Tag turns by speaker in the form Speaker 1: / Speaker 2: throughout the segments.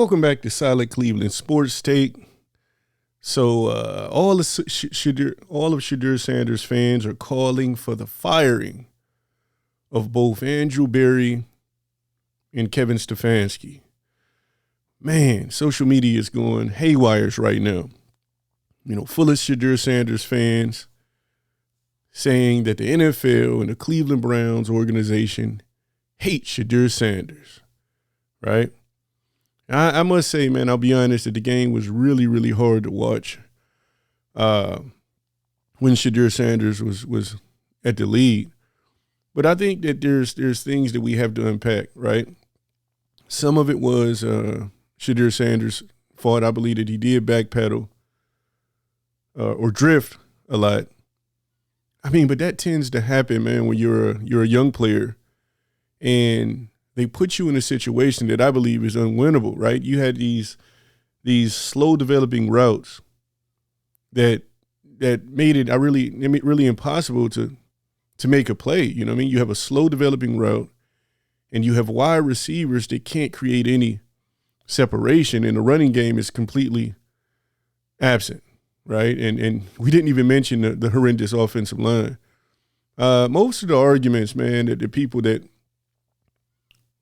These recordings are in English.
Speaker 1: Welcome back to Solid Cleveland Sports Take. So all of Shedeur Sanders fans are calling for the firing of both Andrew Berry and Kevin Stefanski. Man, social media is going haywires right now. You know, full of Shedeur Sanders fans saying that the NFL and the Cleveland Browns organization hate Shedeur Sanders, right? I must say, man, I'll be honest, that the game was really, really hard to watch when Shedeur Sanders was at the lead. But I think that there's things that we have to unpack, right? Some of it was Shedeur Sanders' fault. I believe that he did backpedal or drift a lot. I mean, but that tends to happen, man, when you're a young player and they put you in a situation that I believe is unwinnable, right? You had these slow developing routes that made it really impossible to make a play. You know what I mean? You have a slow developing route and you have wide receivers that can't create any separation, and the running game is completely absent, right? And we didn't even mention the horrendous offensive line. Most of the arguments, man, that the people that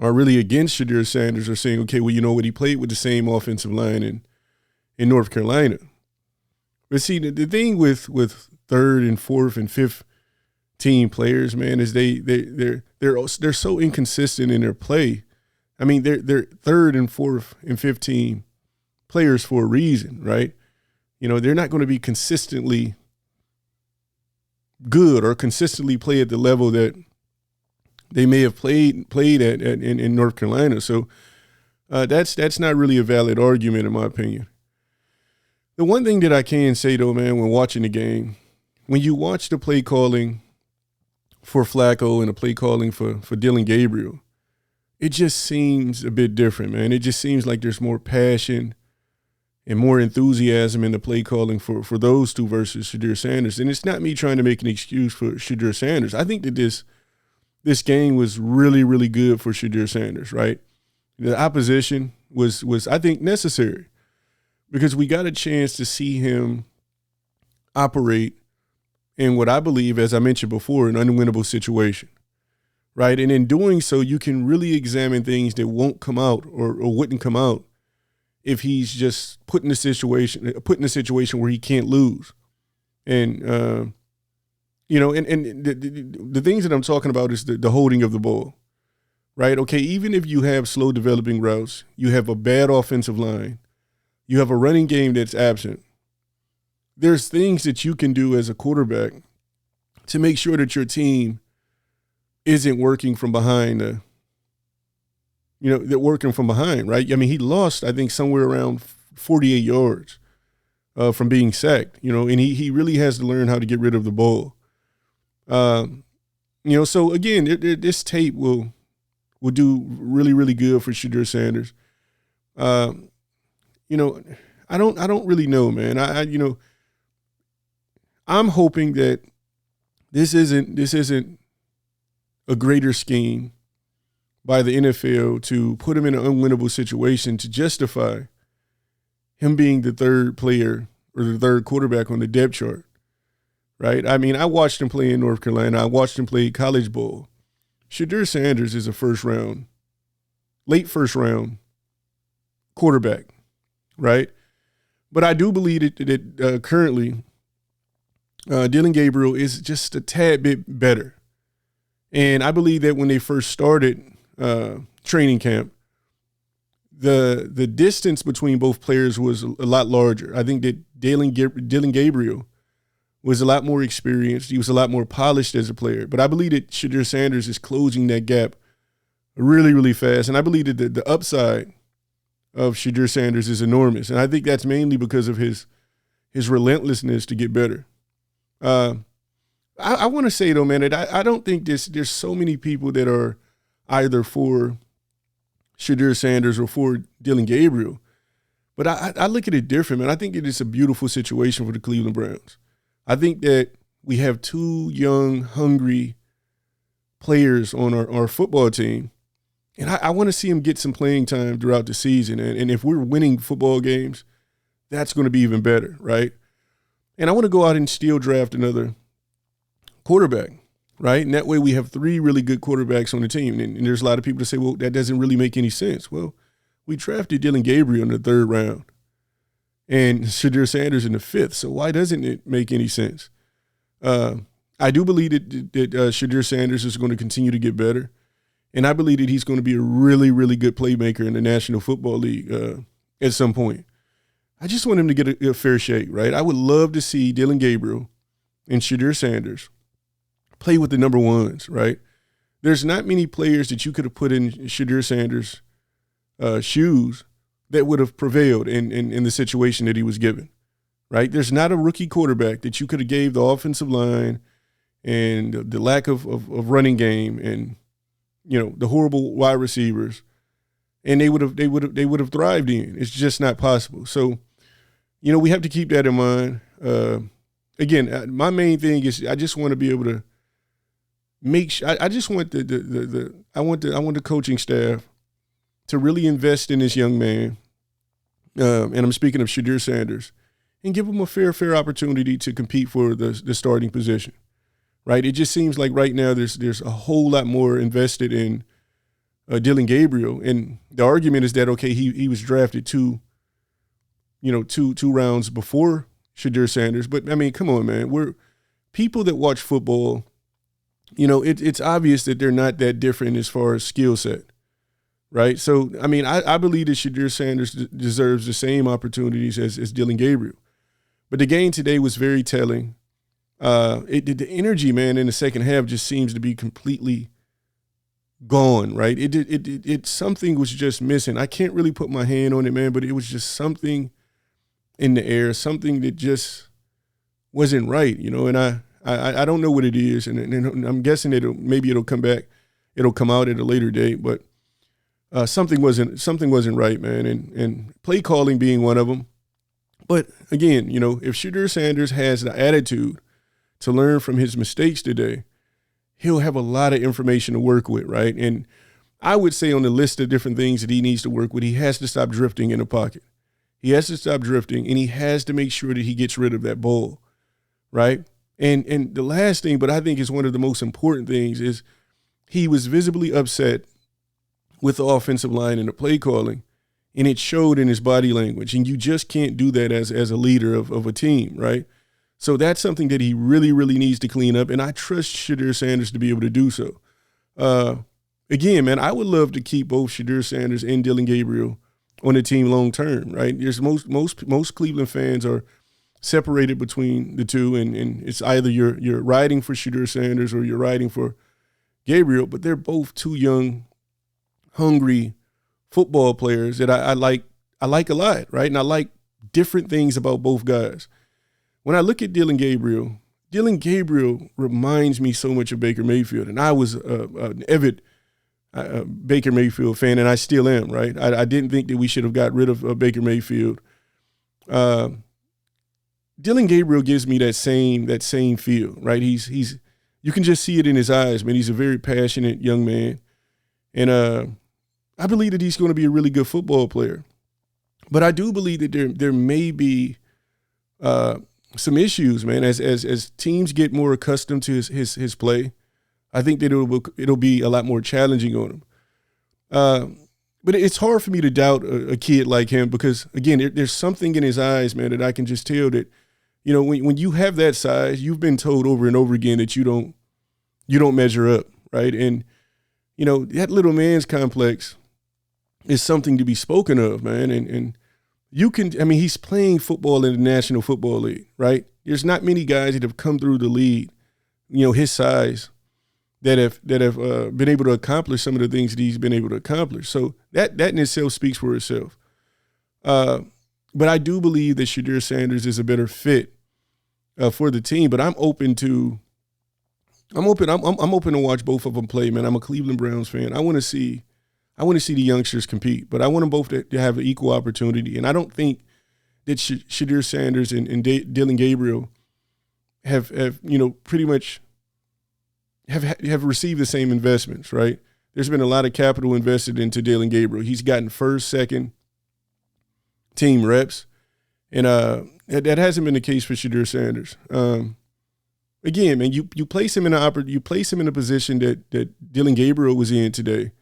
Speaker 1: are really against Shedeur Sanders are saying, okay, well, you know what, he played with the same offensive line in North Carolina. But see, the thing with third and fourth and fifth team players, man, is they're so inconsistent in their play. I mean, they're third and fourth and fifth team players for a reason, right? You know, they're not going to be consistently good or consistently play at the level that they may have played at in North Carolina. So that's not really a valid argument, in my opinion. The one thing that I can say, though, man, when watching the game, when you watch the play calling for Flacco and the play calling for Dillon Gabriel, it just seems a bit different, man. It just seems like there's more passion and more enthusiasm in the play calling for those two versus Shedeur Sanders. And it's not me trying to make an excuse for Shedeur Sanders. I think that this game was really, really good for Shedeur Sanders, right? The opposition was I think, necessary because we got a chance to see him operate in what I believe, as I mentioned before, an unwinnable situation, right? And in doing so, you can really examine things that won't come out or wouldn't come out if he's just put in a situation where he can't lose. And, you know, and the things that I'm talking about is the holding of the ball, right? Okay, even if you have slow developing routes, you have a bad offensive line, you have a running game that's absent, there's things that you can do as a quarterback to make sure that your team isn't working from behind, they're working from behind, right? I mean, he lost, I think, somewhere around 48 yards from being sacked, you know, and he really has to learn how to get rid of the ball. So again, this tape will do really, really good for Shedeur Sanders. I don't really know, man. I'm hoping that this isn't a greater scheme by the NFL to put him in an unwinnable situation to justify him being the third player or the third quarterback on the depth chart. Right? I mean, I watched him play in North Carolina. I watched him play college ball. Shedeur Sanders is a late first round quarterback, right? But I do believe that currently Dillon Gabriel is just a tad bit better. And I believe that when they first started training camp, the distance between both players was a lot larger. I think that Dillon Gabriel was a lot more experienced. He was a lot more polished as a player. But I believe that Shedeur Sanders is closing that gap really, really fast. And I believe that the upside of Shedeur Sanders is enormous. And I think that's mainly because of his relentlessness to get better. I want to say, though, man, that I don't think there's so many people that are either for Shedeur Sanders or for Dillon Gabriel. But I look at it different, man. I think it is a beautiful situation for the Cleveland Browns. I think that we have two young, hungry players on our football team And I want to see him get some playing time throughout the season. And if we're winning football games, that's going to be even better, right? And I want to go out and still draft another quarterback, right? And that way we have 3 really good quarterbacks on the team. And there's a lot of people that say, well, that doesn't really make any sense. Well, we drafted Dillon Gabriel in the 3rd round and Shedeur Sanders in the 5th. So why doesn't it make any sense? I do believe that Shedeur Sanders is going to continue to get better. And I believe that he's going to be a really, really good playmaker in the National Football League at some point. I just want him to get a fair shake, right? I would love to see Dillon Gabriel and Shedeur Sanders play with the number 1s, right? There's not many players that you could have put in Shedeur Sanders' shoes that would have prevailed in the situation that he was given, right? There's not a rookie quarterback that you could have gave the offensive line and the lack of running game and, you know, the horrible wide receivers, and they would have thrived in. It's just not possible. So, you know, we have to keep that in mind. Again, my main thing is I just want to be able to make sure. I just want I want the coaching staff to really invest in this young man. And I'm speaking of Shedeur Sanders, and give him a fair opportunity to compete for the starting position. Right? It just seems like right now there's a whole lot more invested in Dillon Gabriel, and the argument is that okay, he was drafted two rounds before Shedeur Sanders, but I mean, come on, man, we're people that watch football. You know, it's obvious that they're not that different as far as skill set, right? So I mean, I believe that Shedeur Sanders deserves the same opportunities as Dillon Gabriel, but the game today was very telling. The energy, man, in the second half just seems to be completely gone, right? It something was just missing. I can't really put my hand on it, man, but it was just something in the air, something that just wasn't right, you know. And I don't know what it is, and I'm guessing maybe it'll come back, it'll come out at a later date, but something wasn't right, man, and play calling being one of them. But again, you know, if Shedeur Sanders has the attitude to learn from his mistakes today, he'll have a lot of information to work with, right? And I would say on the list of different things that he needs to work with, he has to stop drifting in the pocket. He has to stop drifting, and he has to make sure that he gets rid of that ball, right? And the last thing, but I think is one of the most important things, is he was visibly upset with the offensive line and the play calling, and it showed in his body language. And you just can't do that as a leader of a team, right? So that's something that he really, really needs to clean up, and I trust Shedeur Sanders to be able to do so. Again, man, I would love to keep both Shedeur Sanders and Dillon Gabriel on the team long term, right? There's most Cleveland fans are separated between the two, and it's either you're riding for Shedeur Sanders or you're riding for Gabriel, but they're both two young, hungry football players that I like a lot, right? And I like different things about both guys. When I look at Dillon Gabriel reminds me so much of Baker Mayfield, and I was an avid Baker Mayfield fan, and I still am, right? I didn't think that we should have got rid of Baker Mayfield. Dillon Gabriel gives me that same feel, right? He's you can just see it in his eyes, man. He's a very passionate young man, and I believe that he's going to be a really good football player. But I do believe that there may be some issues, man, as teams get more accustomed to his play. I think that it'll be a lot more challenging on him. But it's hard for me to doubt a kid like him because, again, there's something in his eyes, man, that I can just tell that, you know, when you have that size, you've been told over and over again that you don't measure up, right? And, you know, that little man's complex is something to be spoken of, man. And you can, I mean, he's playing football in the National Football League, right? There's not many guys that have come through the league, you know, his size, that have been able to accomplish some of the things that he's been able to accomplish. So that in itself speaks for itself. But I do believe that Shedeur Sanders is a better fit for the team. But I'm open to watch both of them play, man. I'm a Cleveland Browns fan. I want to see the youngsters compete, but I want them both to have an equal opportunity. And I don't think that Shedeur Sanders and Dillon Gabriel have you know, pretty much have received the same investments, right? there's been a lot of capital invested into Dillon Gabriel. He's gotten first, second team reps, and that hasn't been the case for Shedeur Sanders. Again, man, you place him in a position that Dillon Gabriel was in today,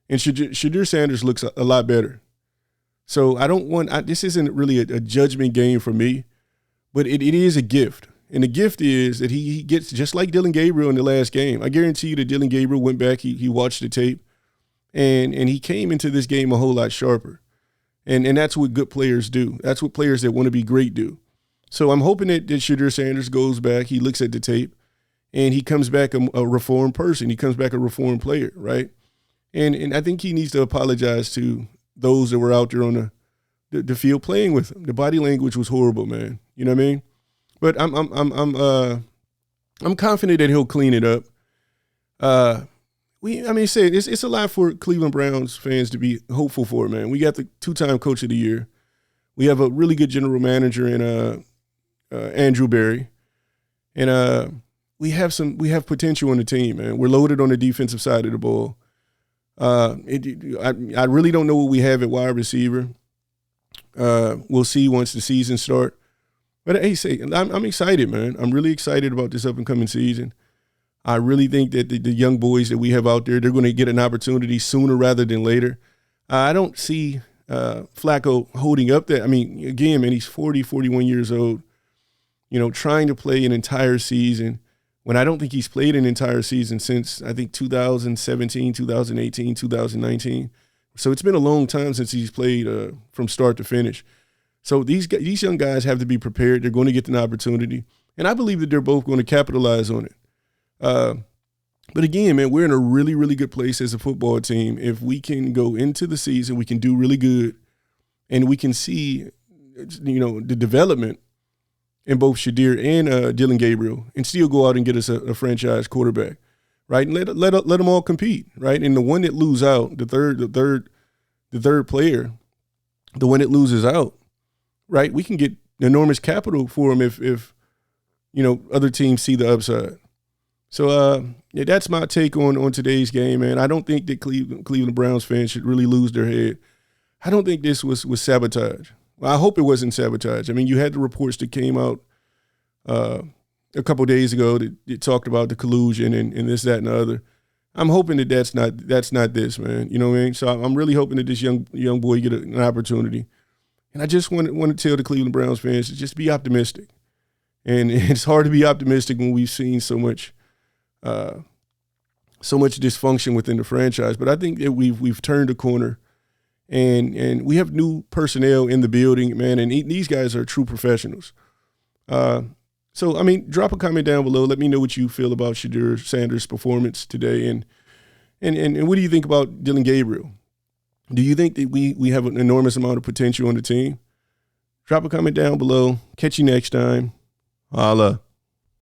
Speaker 1: and Shedeur Sanders looks a lot better. So this isn't really a judgment game for me, but it is a gift. And the gift is that he gets, just like Dillon Gabriel in the last game. I guarantee you that Dillon Gabriel went back, he watched the tape, and he came into this game a whole lot sharper. And that's what good players do. That's what players that want to be great do. So I'm hoping that Shedeur Sanders goes back, he looks at the tape, and he comes back a reformed person. He comes back a reformed player, right? And I think he needs to apologize to those that were out there on the field playing with him. The body language was horrible, man. You know what I mean? But I'm confident that he'll clean it up. It's a lot for Cleveland Browns fans to be hopeful for, man. We got the 2-time Coach of the Year. We have a really good general manager in Andrew Berry, and we have potential on the team, man. We're loaded on the defensive side of the ball. I really don't know what we have at wide receiver. We'll see once the season starts. But hey, I'm excited, man. I'm really excited about this up-and-coming season. I really think that the young boys that we have out there, they're going to get an opportunity sooner rather than later. I don't see Flacco holding up that. I mean, again, man, he's 40, 41 years old, trying to play an entire season when I don't think he's played an entire season since, I think, 2017, 2018, 2019. So it's been a long time since he's played from start to finish. So these young guys have to be prepared. They're going to get an opportunity. And I believe that they're both going to capitalize on it. But again, man, we're in a really, really good place as a football team. If we can go into the season, we can do really good, and we can see, the development in both Shedeur and Dillon Gabriel, and still go out and get us a franchise quarterback, right? And let them all compete, right? And the one that lose out, the third player, the one that loses out, right? We can get enormous capital for him if other teams see the upside. So that's my take on today's game, man. I don't think that Cleveland Browns fans should really lose their head. I don't think this was sabotage. Well, I hope it wasn't sabotage. I mean, you had the reports that came out a couple of days ago that talked about the collusion and this, that, and the other. I'm hoping that that's not this, man. You know what I mean? So I'm really hoping that this young boy get an opportunity. And I just want to tell the Cleveland Browns fans to just be optimistic. And it's hard to be optimistic when we've seen so much dysfunction within the franchise. But I think that we've turned a corner, and we have new personnel in the building, man. And these guys are true professionals. So I mean, drop a comment down below. Let me know what you feel about Shedeur Sanders' performance today, and what do you think about Dillon Gabriel? Do you think that we have an enormous amount of potential on the team? Drop a comment down below. Catch you next time. Holla.